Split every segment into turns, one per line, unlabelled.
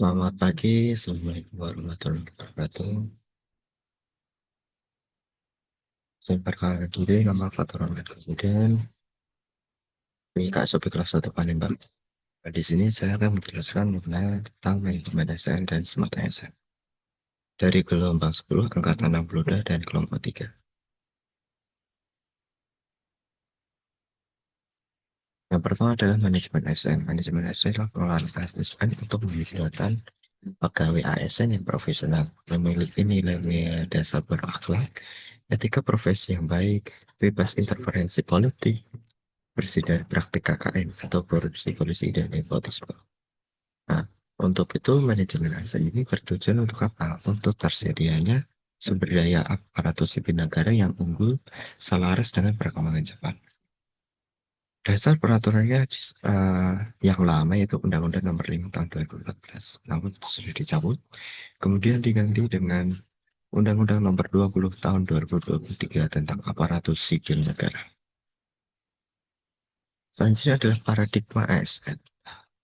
Selamat pagi, Assalamualaikum warahmatullahi wabarakatuh. Saya perkenalkan diri, nama Fatur Ahmad Kemudian, ini Kak Sopi kelas 1 Palembang. Nah, di sini saya akan menjelaskan mengenai tentang manajemen ASN dan Smart ASN dari gelombang 10 angkatan 62 dan kelompok 3. Yang pertama adalah manajemen ASN. Manajemen ASN adalah pengelolaan ASN untuk menghilangkan pegawai ASN yang profesional, memiliki nilai-nilai dasar berakhlak, etika profesi yang baik, bebas interferensi politik, bersih dari praktik KKN atau korupsi, kolusi, dan nepotisme. Nah, untuk itu manajemen ASN ini bertujuan untuk apa? Untuk tersedianya sumber daya aparatur sipil negara yang unggul selaras dengan perkembangan cepat. Dasar peraturannya yang lama yaitu Undang-Undang Nomor 5 Tahun 2014, namun sudah dicabut. Kemudian diganti dengan Undang-Undang Nomor 20 Tahun 2023 tentang aparatur sipil negara. Selanjutnya adalah paradigma ASN.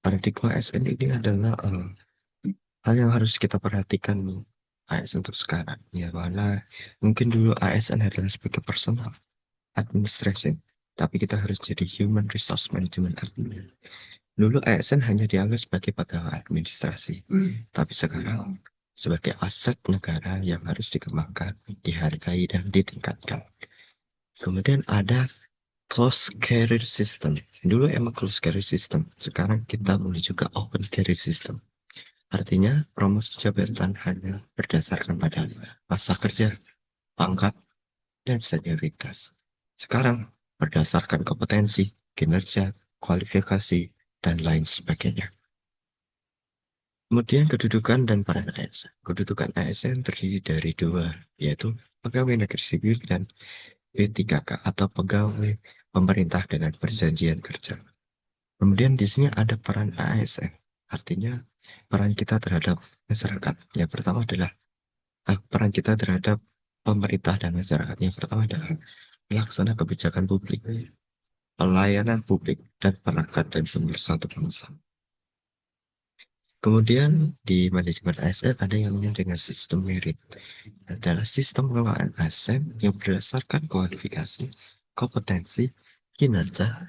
Paradigma ASN ini adalah hal yang harus kita perhatikan ASN untuk sekarang. Ya, mana mungkin dulu ASN adalah sebagai personal administration, tapi kita harus jadi human resource management admin. Dulu ASN hanya dianggap sebagai pegawai administrasi, tapi sekarang sebagai aset negara yang harus dikembangkan, dihargai, dan ditingkatkan. Kemudian ada closed career system. Dulu emang closed career system, sekarang kita menuju ke open career system. Artinya, promosi jabatan hanya berdasarkan pada masa kerja, pangkat, dan senioritas. Sekarang, berdasarkan kompetensi, kinerja, kualifikasi, dan lain sebagainya. Kemudian kedudukan dan peran ASN. Kedudukan ASN terdiri dari dua, yaitu pegawai negeri sipil dan P3K atau pegawai pemerintah dengan perjanjian kerja. Kemudian di sini ada peran ASN, artinya peran kita terhadap masyarakat. Yang pertama adalah peran kita terhadap pemerintah dan masyarakat. Yang pertama adalah melaksanakan kebijakan publik, pelayanan publik, dan perangkat dan pemersatu bangsa. Kemudian di manajemen ASN ada yang namanya dengan sistem merit. Adalah sistem pengelolaan ASN yang berdasarkan kualifikasi, kompetensi, kinerja,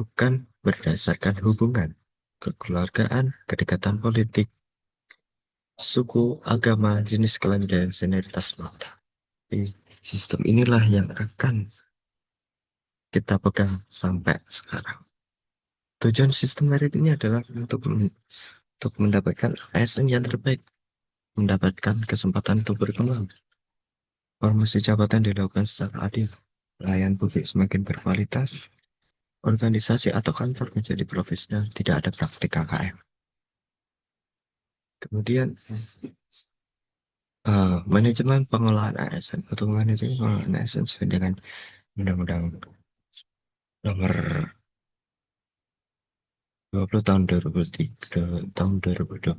bukan berdasarkan hubungan, kekeluargaan, kedekatan politik, suku, agama, jenis kelamin, dan senioritas mata. Sistem inilah yang akan kita pegang sampai sekarang. Tujuan sistem merit ini adalah untuk mendapatkan ASN yang terbaik, mendapatkan kesempatan untuk berkembang. Promosi jabatan dilakukan secara adil, pelayan publik semakin berkualitas, organisasi atau kantor menjadi profesional, tidak ada praktik KKM. Kemudian manajemen pengelolaan ASN atau manajemen pengelolaan ASN sesuai dengan Undang-Undang Nomor 20 tahun 2003, tahun 2023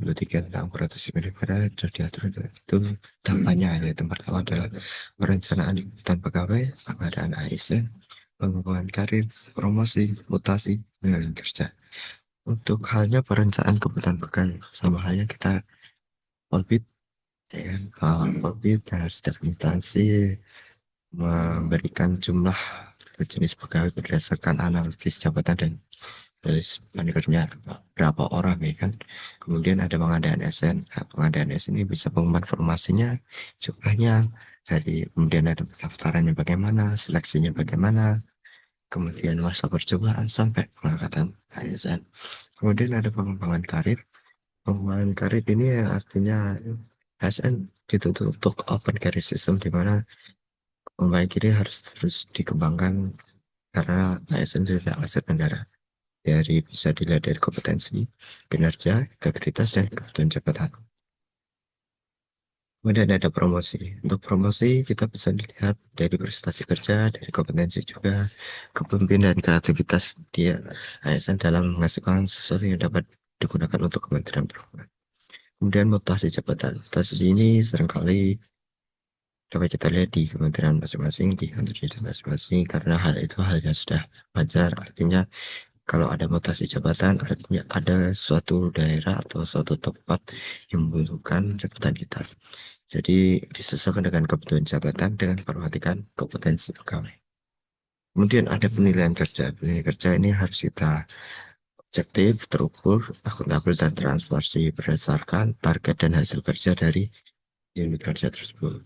tentang aparatur sipil negara sudah diatur itu tahapannya, yaitu pertama adalah perencanaan dan pegawai, pengadaan ASN, pengembangan karir, promosi, mutasi, dan kerja. Untuk halnya perencanaan kebutuhan pegawai, sama halnya kita audit, ya kan? Audit harus dokumentasi, memberikan jumlah jenis pegawai berdasarkan analisis jabatan dan menurutnya berapa orang, ya kan. Kemudian ada pengadaan SN. Nah, pengadaan SN ini bisa pengumuman formasinya, jumlahnya, kemudian ada pendaftarannya bagaimana, seleksinya bagaimana, kemudian masa percobaan sampai pengangkatan ASN. Kemudian ada pengembangan karir. Pengembangan karir ini artinya ASN dituntut untuk open career system, di mana pengembangan kiri harus terus dikembangkan karena ASN sudah aset negara. Bisa dilihat dari kompetensi, kinerja, integritas, dan kebutuhan jabatan. Kemudian ada promosi. Untuk promosi kita bisa dilihat dari prestasi kerja, dari kompetensi juga, kepemimpinan dan kreativitas dia ASN dalam menghasilkan sesuatu yang dapat digunakan untuk kementerian perhubungan. Kemudian mutasi jabatan. Mutasi ini seringkali dapat kita lihat di kementerian masing-masing, di kantor dinas masing-masing, karena hal itu hal yang sudah wajar, artinya Kalau ada mutasi jabatan, artinya ada suatu daerah atau suatu tempat yang membutuhkan jabatan kita. Jadi disesuaikan dengan kebutuhan jabatan dengan perhatikan kompetensi pegawai. Kemudian ada penilaian kerja. Penilaian kerja ini harus kita objektif, terukur, akuntabel, dan transparansi berdasarkan target dan hasil kerja dari unit kerja tersebut.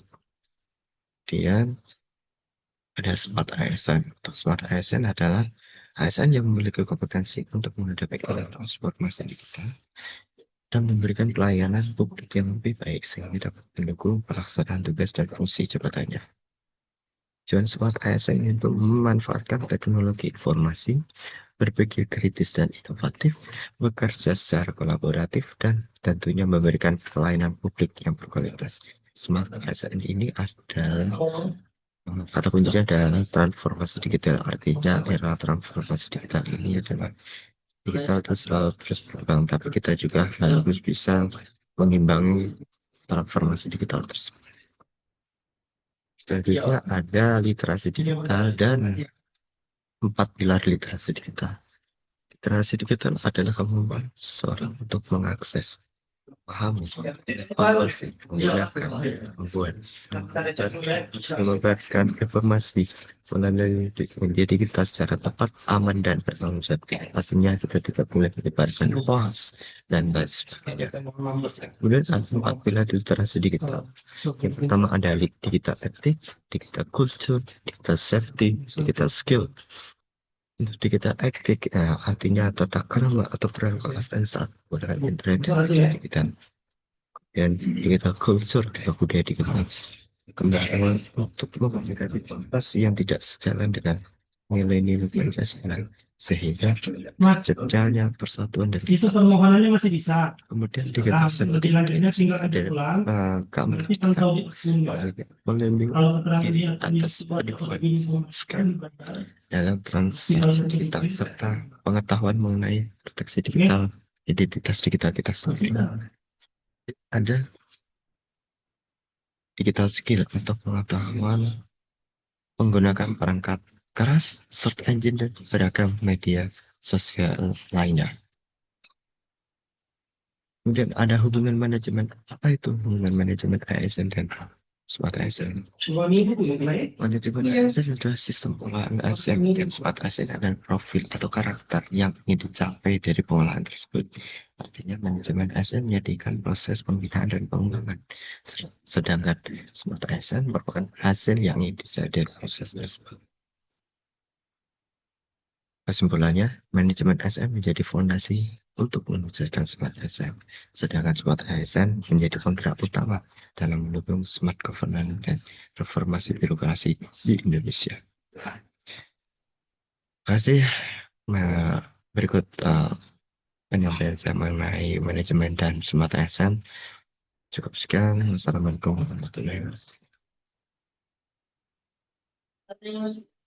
Kemudian ada SMART ASN. Untuk SMART ASN adalah ASN yang memiliki kompetensi untuk menghadapi era transformasi digital dan memberikan pelayanan publik yang lebih baik sehingga dapat mendukung pelaksanaan tugas dan fungsi jabatannya. Tujuan SMART ASN untuk memanfaatkan teknologi informasi, berpikir kritis dan inovatif, bekerja secara kolaboratif, dan tentunya memberikan pelayanan publik yang berkualitas. Smart ASN ini adalah kata kuncinya adalah transformasi digital. Artinya era transformasi digital ini adalah digital terus selalu terus berkembang, tapi kita juga harus bisa mengimbangi transformasi digital tersebut. Selanjutnya ada literasi digital dan 4 pilar literasi digital. Literasi digital adalah kemampuan seseorang untuk mengakses, paham, evaluasi, menggunakan, membuat, menyebarkan informasi melalui media digital secara tepat, aman, dan bertanggung jawab. Pastinya kita tidak boleh menyebarkan hoax dan lain sebagainya. Kemudian ada 4 pilar literasi digital. Yang pertama ada digital etik, digital culture, digital safety, digital skill. Untuk digital etik artinya tata krama atau berkelanjutan saat menggunakan internet dan media digital. Dan digital culture atau budaya digital. Kemampuan untuk mempublikasi informasi yang tidak sejalan dengan nilai-nilai Pancasila sehingga terciptanya persatuan dan
Itu permohonannya masih bisa.
kemudian digital safety ada keamanan kita melindungi diri atas penipuan scam dalam transaksi digital serta pengetahuan mengenai proteksi digital identitas digital kita sendiri. Ada digital skill atau pengetahuan menggunakan perangkat keras, search engine, dan beragam media sosial lainnya. Kemudian ada hubungan manajemen. Apa itu hubungan manajemen ASN dan Smart ASN? Manajemen ASN adalah sistem pengolahan ASN dan Smart ASN adalah profil atau karakter yang ingin dicapai dari pengolahan tersebut. Artinya manajemen ASN menyediakan proses pembinaan dan pengembangan. Sedangkan Smart ASN merupakan hasil yang ingin dicapai dari proses tersebut. Kesimpulannya, manajemen ASN menjadi fondasi untuk mewujudkan Smart ASN, sedangkan Smart ASN menjadi penggerak utama dalam mendukung smart governance dan reformasi birokrasi di Indonesia. Terima kasih. Berikut penyampaian saya mengenai manajemen dan Smart ASN. Cukup sekian. Wassalamualaikum warahmatullahi wabarakatuh.